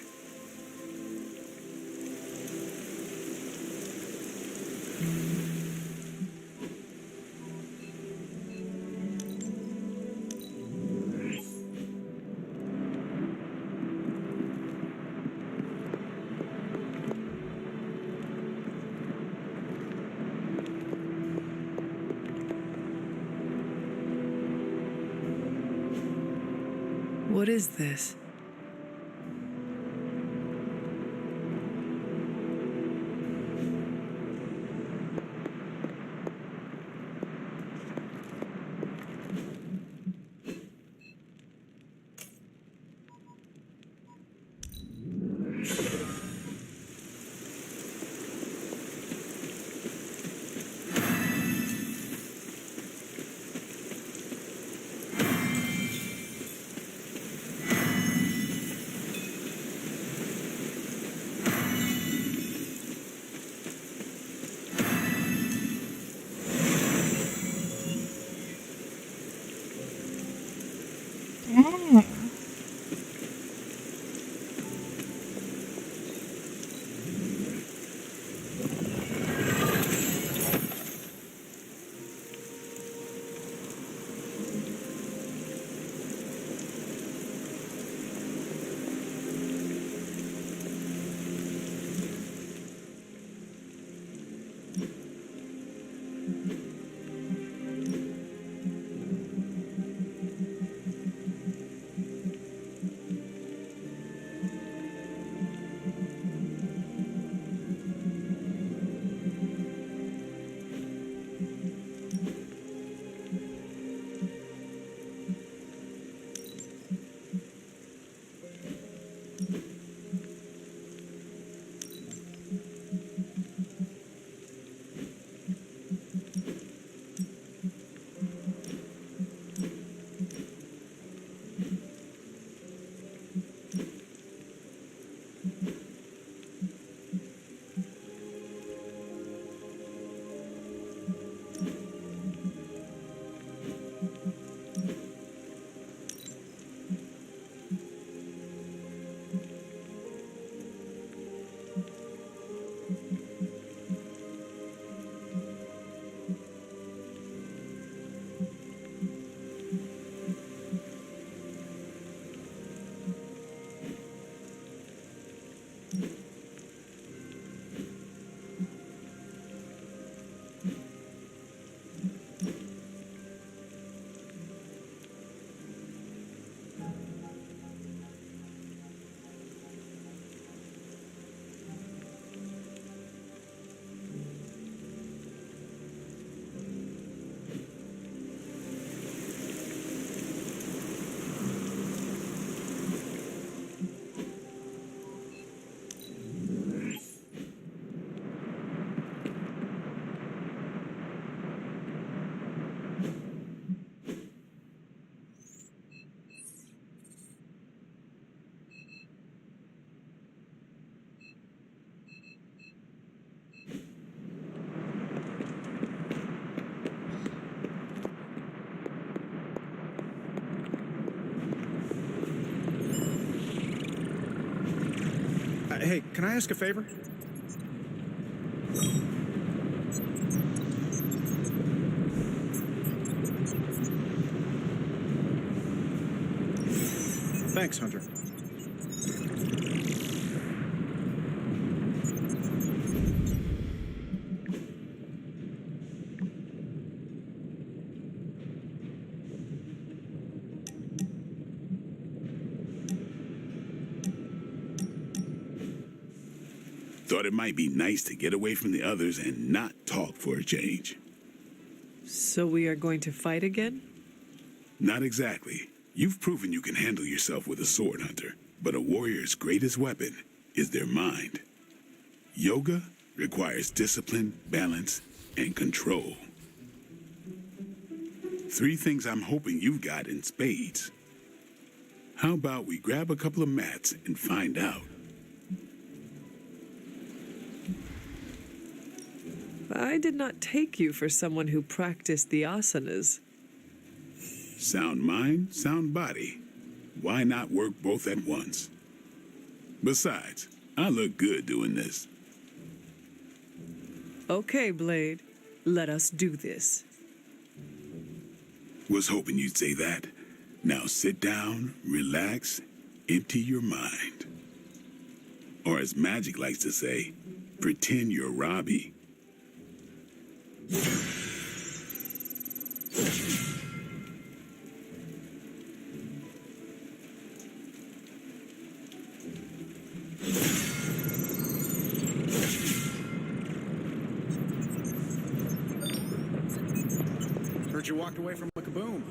What is this? Hey, can I ask a favor? Thanks, Hunter. Thought it might be nice to get away from the others and not talk for a change. So we are going to fight again? Not exactly. You've proven you can handle yourself with a sword, Hunter. But a warrior's greatest weapon is their mind. Yoga requires discipline, balance, and control. 3 things I'm hoping you've got in spades. How about we grab a couple of mats and find out? I did not take you for someone who practiced the asanas. Sound mind, sound body. Why not work both at once? Besides, I look good doing this. Okay, Blade. Let us do this. Was hoping you'd say that. Now sit down, relax, empty your mind. Or as Magic likes to say, pretend you're Robbie. Heard you walked away from a kaboom.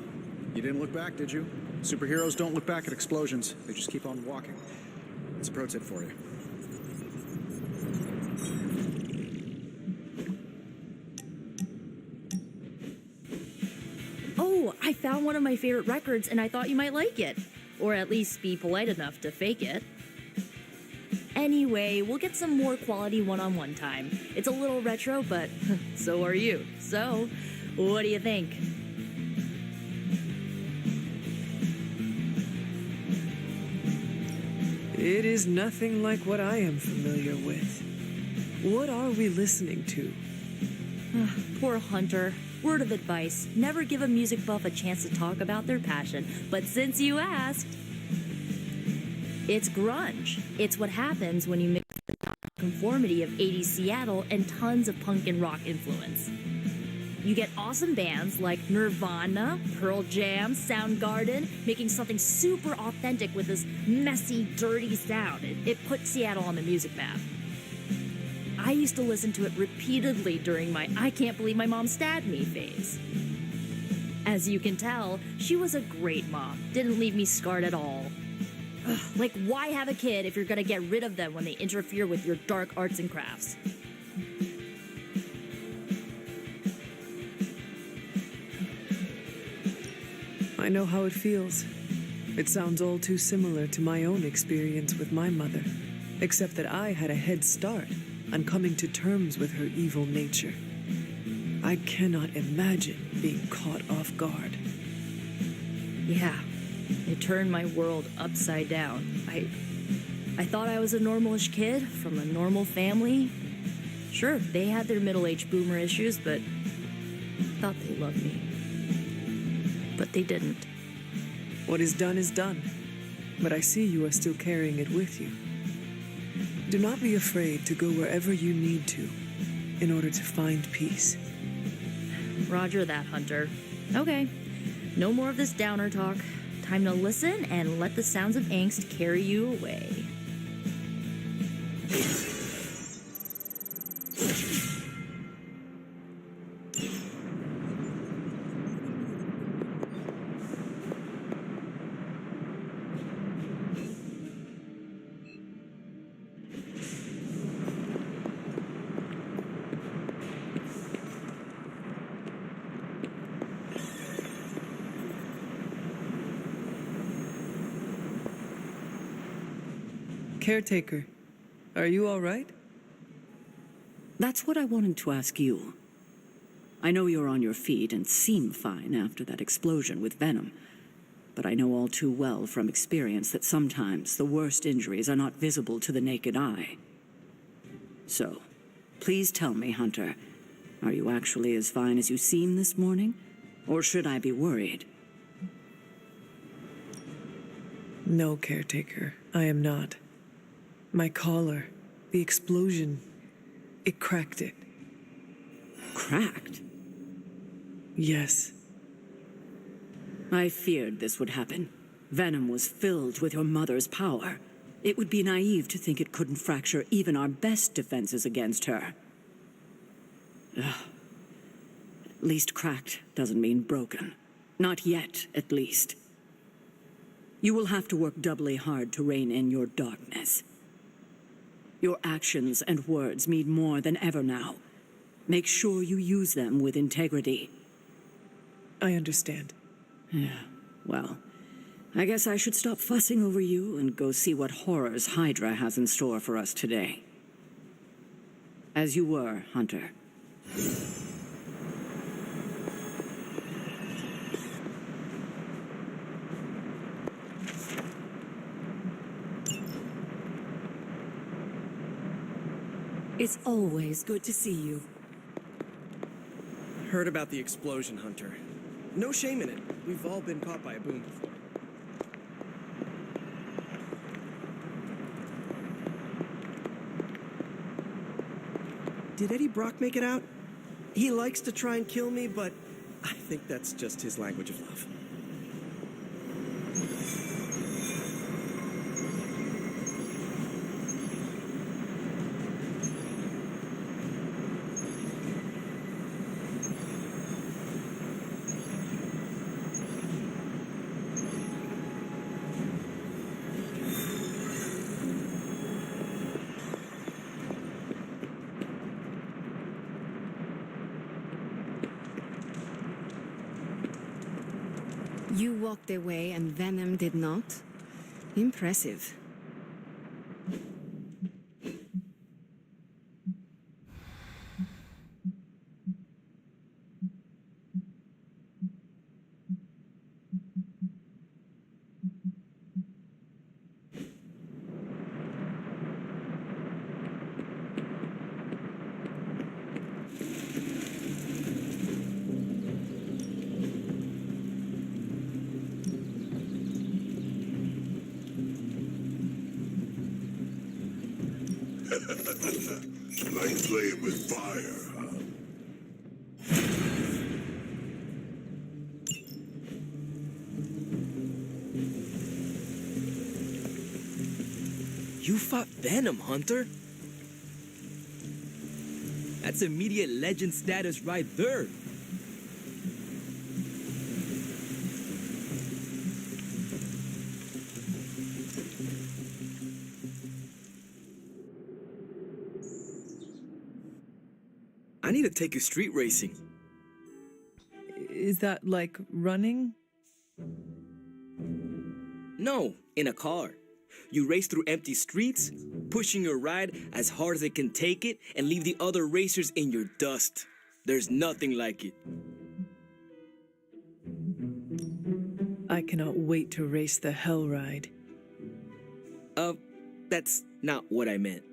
You didn't look back, did you? Superheroes don't look back at explosions. They just keep on walking. It's a pro tip for you. Oh, I found one of my favorite records and I thought you might like it. Or at least be polite enough to fake it. Anyway, we'll get some more quality one-on-one time. It's a little retro, but so are you. So, what do you think? It is nothing like what I am familiar with. What are we listening to? Poor Hunter. Word of advice, never give a music buff a chance to talk about their passion. But since you asked, it's grunge. It's what happens when you mix the conformity of 80s Seattle and tons of punk and rock influence. You get awesome bands like Nirvana, Pearl Jam, Soundgarden, making something super authentic with this messy, dirty sound. It put Seattle on the music map. I used to listen to it repeatedly during my I can't believe my mom stabbed me phase. As you can tell, she was a great mom. Didn't leave me scarred at all. Ugh, like, why have a kid if you're gonna get rid of them when they interfere with your dark arts and crafts? I know how it feels. It sounds all too similar to my own experience with my mother, except that I had a head start on coming to terms with her evil nature. I cannot imagine being caught off guard. Yeah, it turned my world upside down. I thought I was a normalish kid from a normal family. Sure, they had their middle-aged boomer issues, but I thought they loved me. But they didn't. What is done, but I see you are still carrying it with you. Do not be afraid to go wherever you need to in order to find peace. Roger that, Hunter. Okay, no more of this downer talk. Time to listen and let the sounds of angst carry you away. Caretaker, are you all right? That's what I wanted to ask you. I know you're on your feet and seem fine after that explosion with Venom. but I know all too well from experience that sometimes the worst injuries are not visible to the naked eye. So, please tell me, Hunter, are you actually as fine as you seem this morning? Or should I be worried? No, caretaker, I am not. My collar, the explosion, it cracked it. Cracked? Yes. I feared this would happen. Venom was filled with your mother's power. It would be naive to think it couldn't fracture even our best defenses against her. Ugh. At least cracked doesn't mean broken. Not yet, at least. You will have to work doubly hard to rein in your darkness. Your actions and words mean more than ever now. Make sure you use them with integrity. I understand. Yeah, well, I guess I should stop fussing over you and go see what horrors Hydra has in store for us today. As you were, Hunter. It's always good to see you. Heard about the explosion, Hunter. No shame in it. We've all been caught by a boom before. Did Eddie Brock make it out? He likes to try and kill me, but I think that's just his language of love. You walked away and Venom did not? Impressive. Like playing with fire, huh? You fought Venom, Hunter? That's immediate legend status right there. I need to take you street racing. Is that like running? No, in a car. You race through empty streets, pushing your ride as hard as it can take it, and leave the other racers in your dust. There's nothing like it. I cannot wait to race the Hell Ride. That's not what I meant.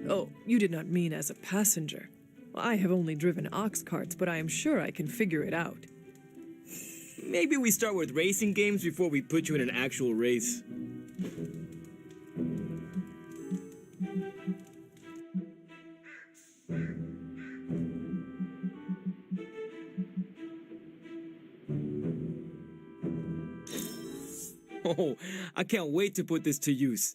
Oh, you did not mean as a passenger. I have only driven ox carts, but I am sure I can figure it out. Maybe we start with racing games before we put you in an actual race. Oh, I can't wait to put this to use.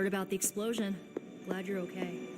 Heard about the explosion. Glad you're okay.